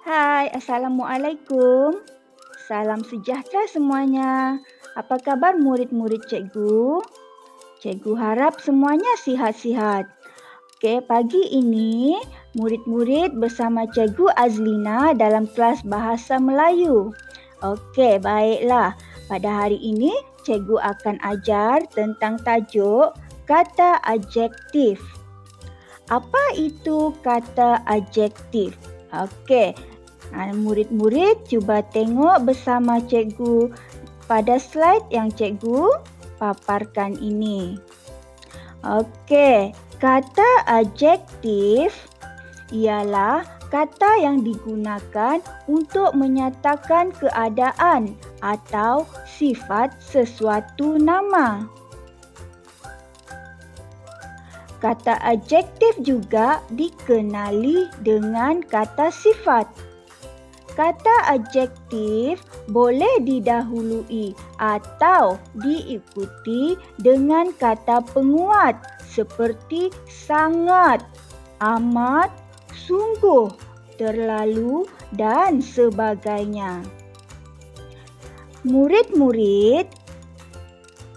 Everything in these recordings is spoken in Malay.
Hai, Assalamualaikum. Salam sejahtera semuanya. Apa kabar murid-murid cikgu? Cikgu harap semuanya sihat-sihat. Okey, pagi ini murid-murid bersama Cikgu Azlina dalam kelas Bahasa Melayu. Okey, baiklah. Pada hari ini cikgu akan ajar tentang tajuk kata adjektif. Apa itu kata adjektif? Okey, murid-murid cuba tengok bersama cikgu pada slide yang cikgu paparkan ini. Okey, kata adjektif ialah kata yang digunakan untuk menyatakan keadaan atau sifat sesuatu nama. Kata adjektif juga dikenali dengan kata sifat. Kata adjektif boleh didahului atau diikuti dengan kata penguat seperti sangat, amat, sungguh, terlalu dan sebagainya. Murid-murid,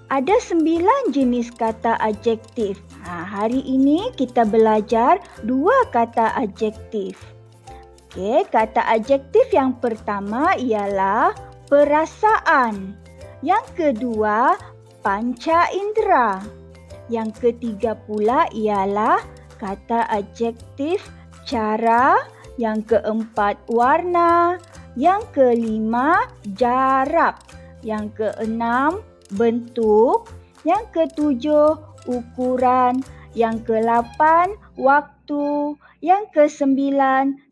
ada 9 jenis kata adjektif. Hari ini kita belajar 2 kata adjektif. Okey, kata adjektif yang pertama ialah perasaan. Yang kedua, panca indera. Yang ketiga pula ialah kata adjektif cara. Yang keempat, warna. Yang kelima, jarak. Yang keenam, bentuk. Yang ketujuh, ukuran. Yang ke-8, waktu. Yang ke-9,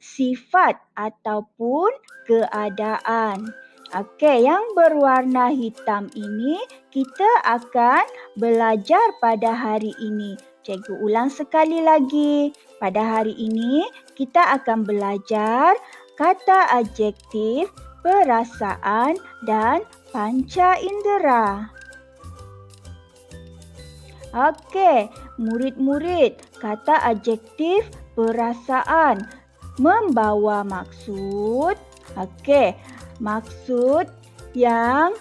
sifat ataupun keadaan. Okey, yang berwarna hitam ini kita akan belajar pada hari ini. Cikgu ulang sekali lagi. Pada hari ini kita akan belajar kata adjektif, perasaan dan panca indera. Okey, murid-murid, kata adjektif perasaan membawa maksud. Okey, maksud yang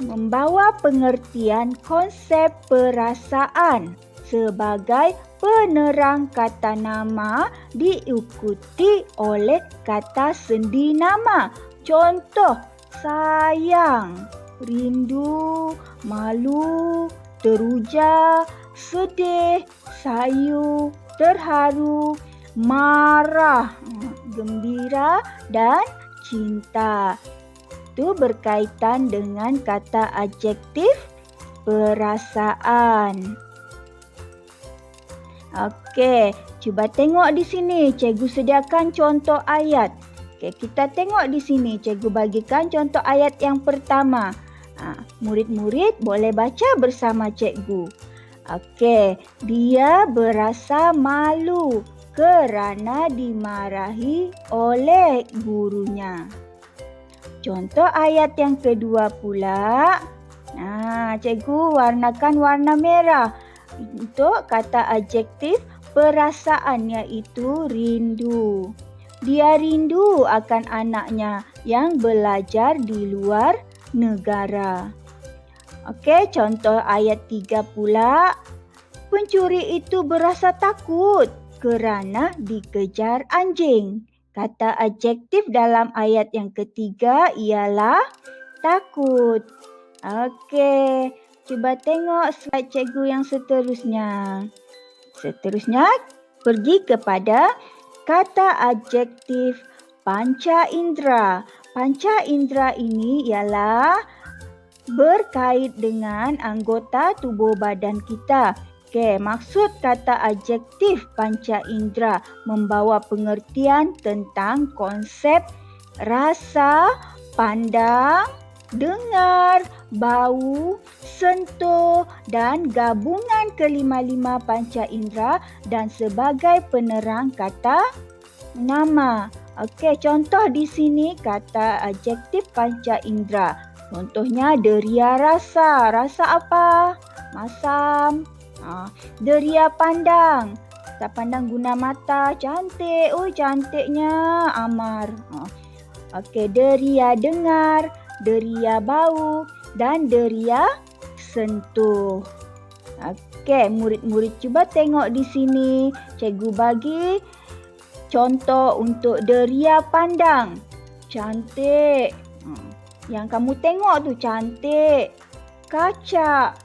membawa pengertian konsep perasaan sebagai penerang kata nama diikuti oleh kata sendi nama. Contoh, sayang, rindu, malu, teruja, sedih, sayu, terharu, marah, gembira dan cinta. Itu berkaitan dengan kata adjektif perasaan. Okey, cuba tengok di sini. Cikgu sediakan contoh ayat. Okey, kita tengok di sini. Cikgu bagikan contoh ayat yang pertama. Murid-murid boleh baca bersama cikgu. Okey, dia berasa malu kerana dimarahi oleh gurunya. Contoh ayat yang kedua pula. Cikgu warnakan warna merah untuk kata adjektif perasaan iaitu rindu. Dia rindu akan anaknya yang belajar di luar negara. Okey, contoh ayat 3 pula. Pencuri itu berasa takut kerana dikejar anjing. Kata adjektif dalam ayat yang ketiga ialah takut. Okey, cuba tengok slide cikgu yang seterusnya. Seterusnya, pergi kepada kata adjektif panca indera. Panca indera ini ialah berkait dengan anggota tubuh badan kita. Okey, maksud kata adjektif panca indera membawa pengertian tentang konsep rasa, pandang, dengar, bau, sentuh dan gabungan kelima-lima panca indera dan sebagai penerang kata nama. Okey, contoh di sini kata adjektif panca indera. Contohnya deria rasa. Rasa apa? Masam. Deria pandang. Tak pandang guna mata. Cantik. Oh, cantiknya Amar. Okey, deria dengar, deria bau dan deria sentuh. Okey, murid-murid cuba tengok di sini. Cikgu bagi contoh untuk deria pandang. Cantik. Yang kamu tengok tu cantik. Kaca,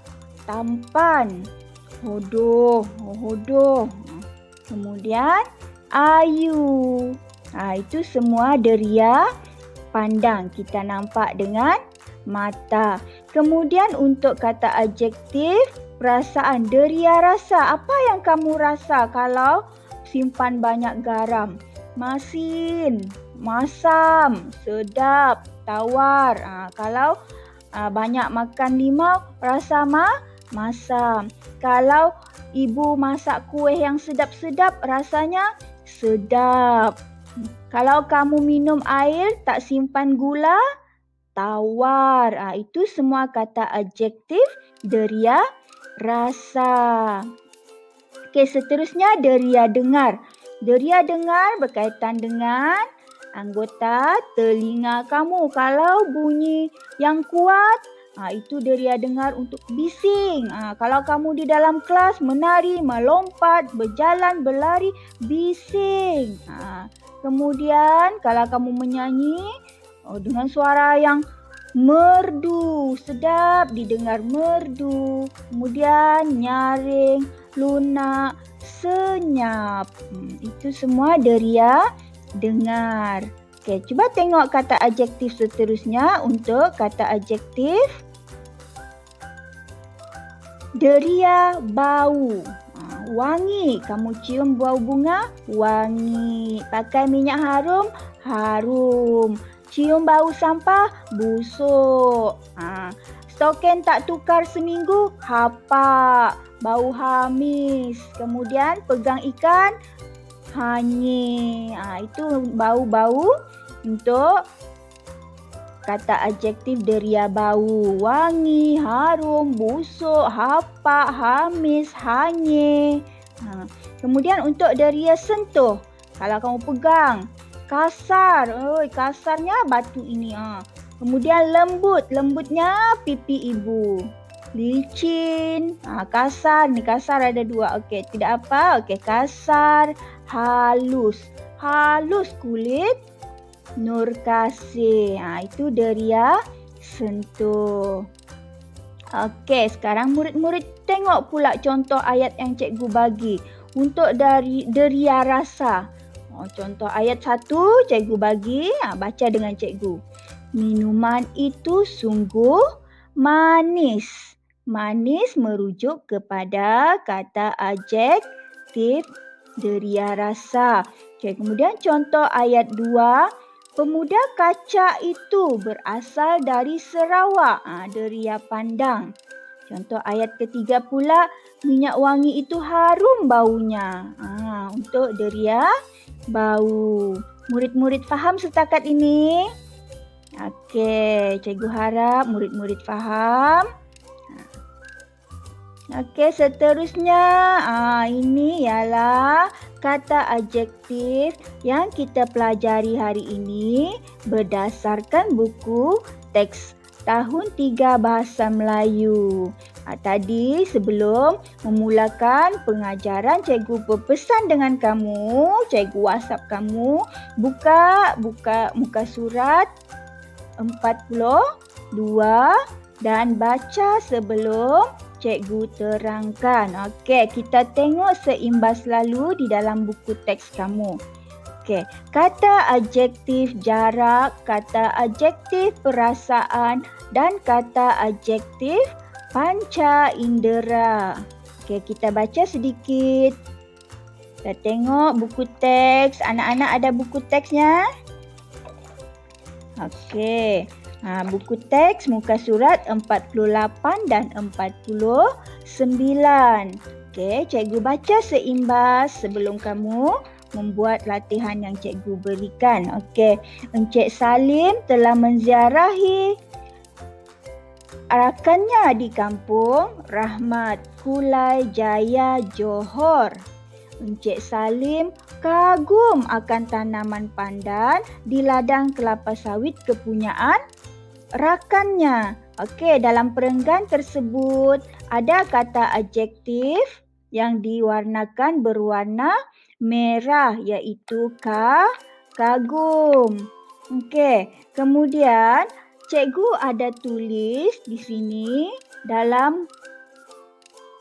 tampan, hodoh, hodoh. Kemudian ayu. Itu semua deria pandang. Kita nampak dengan mata. Kemudian untuk kata adjektif, perasaan, deria rasa. Apa yang kamu rasa kalau simpan banyak garam? Masin, masam, sedap, tawar. Kalau banyak makan limau, rasa masam. Kalau ibu masak kuih yang sedap-sedap, rasanya sedap. Kalau kamu minum air tak simpan gula, tawar. Itu semua kata adjektif deria rasa. Okey, seterusnya deria dengar. Deria dengar berkaitan dengan anggota telinga kamu. Kalau bunyi yang kuat, itu deria dengar untuk bising. Kalau kamu di dalam kelas menari, melompat, berjalan, berlari, bising. Kemudian kalau kamu menyanyi dengan suara yang merdu, sedap didengar merdu. Kemudian nyaring, lunak, senyap. Itu semua deria dengar. Okey, cuba tengok kata adjektif seterusnya. Untuk kata adjektif, deria bau. Wangi. Kamu cium bau bunga, wangi. Pakai minyak harum, harum. Cium bau sampah, busuk. Stoken tak tukar seminggu, hapak. Bau hamis. Kemudian pegang ikan, hanyir. Itu bau-bau untuk kata adjektif deria bau. Wangi, harum, busuk, hapak, hamis, hanyir. Kemudian untuk deria sentuh. Kalau kamu pegang, kasar. Kasarnya batu ini. Kemudian lembut. Lembutnya pipi ibu. Licin. Kasar. Ni kasar ada dua. Okey, tidak apa. Okey, kasar. Halus. Halus kulit. Nur kasih. Itu deria sentuh. Okey, sekarang murid-murid tengok pula contoh ayat yang cikgu bagi. Untuk dari deria rasa. Contoh ayat 1 cikgu bagi. Baca dengan cikgu. Minuman itu sungguh manis. Manis merujuk kepada kata adjektif deria rasa. Okay, kemudian contoh ayat 2. Pemuda kaca itu berasal dari Sarawak. Deria pandang. Contoh ayat ketiga pula. Minyak wangi itu harum baunya. Untuk deria bau. Murid-murid faham setakat ini? Okey, cikgu harap murid-murid faham. Okey, seterusnya ini ialah kata adjektif yang kita pelajari hari ini berdasarkan buku teks tahun 3 Bahasa Melayu. Tadi sebelum memulakan pengajaran, cikgu berpesan dengan kamu, cikgu WhatsApp kamu, buka muka surat 42 dan baca sebelum cikgu terangkan. Okey, kita tengok seimbas lalu di dalam buku teks kamu. Okey, kata adjektif jarak, kata adjektif perasaan dan kata adjektif panca indera. Okey, kita baca sedikit. Kita tengok buku teks. Anak-anak ada buku teksnya? Okey. Buku teks muka surat 48 dan 49. Okey, cikgu baca seimbas sebelum kamu membuat latihan yang cikgu berikan. Okey, Encik Salim telah menziarahi rakannya di kampung Rahmat, Kulai Jaya, Johor. Encik Salim kagum akan tanaman pandan di ladang kelapa sawit kepunyaan rakannya. Okey, dalam perenggan tersebut ada kata adjektif yang diwarnakan berwarna merah iaitu kagum. Okey, kemudian cikgu ada tulis di sini dalam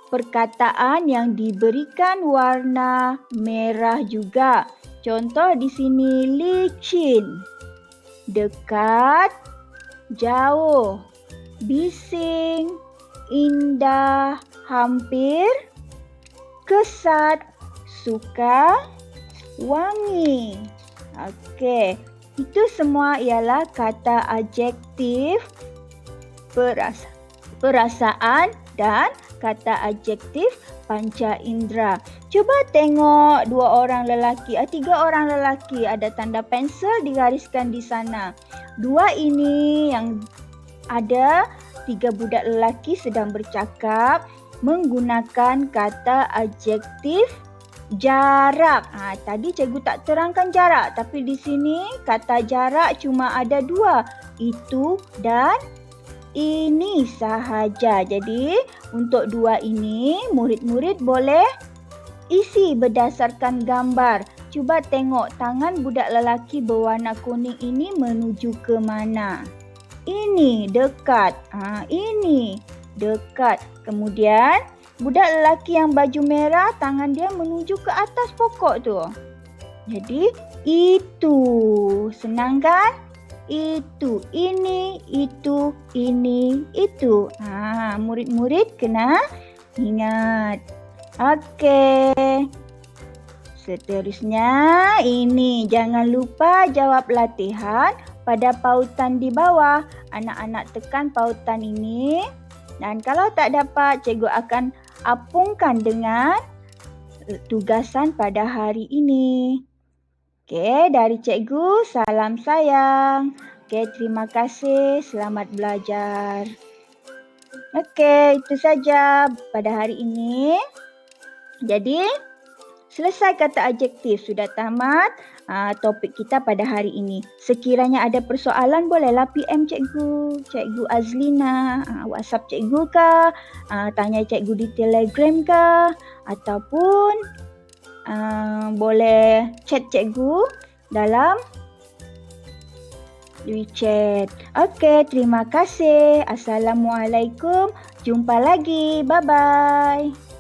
perkataan yang diberikan warna merah juga. Contoh di sini licin, dekat, jauh, bising, indah, hampir, kesat, suka, wangi. Okey, itu semua ialah kata adjektif perasaan dan kata adjektif panca indera. Cuba tengok tiga orang lelaki ada tanda pensel digariskan di sana. Dua ini yang ada 3 budak lelaki sedang bercakap menggunakan kata adjektif jarak. Tadi cikgu tak terangkan jarak, tapi di sini kata jarak cuma ada 2, itu dan ini sahaja. Jadi untuk 2 ini murid-murid boleh isi berdasarkan gambar. Cuba tengok tangan budak lelaki berwarna kuning ini menuju ke mana? Ini dekat. Ini dekat. Kemudian budak lelaki yang baju merah tangan dia menuju ke atas pokok tu. Jadi itu. Senang kan? Itu, ini, itu, ini, itu. Murid-murid kena ingat. Okey. Seterusnya ini, jangan lupa jawab latihan pada pautan di bawah. Anak-anak tekan pautan ini dan kalau tak dapat, cikgu akan apungkan dengan tugasan pada hari ini. Okey, dari cikgu, salam sayang. Okey, terima kasih. Selamat belajar. Okey, itu saja pada hari ini. Jadi, selesai kata adjektif. Sudah tamat topik kita pada hari ini. Sekiranya ada persoalan, bolehlah PM cikgu. Cikgu Azlina, WhatsApp cikgu ke, tanya cikgu di Telegram ke, ataupun boleh chat cikgu dalam WeChat. Okey, terima kasih. Assalamualaikum. Jumpa lagi. Bye-bye.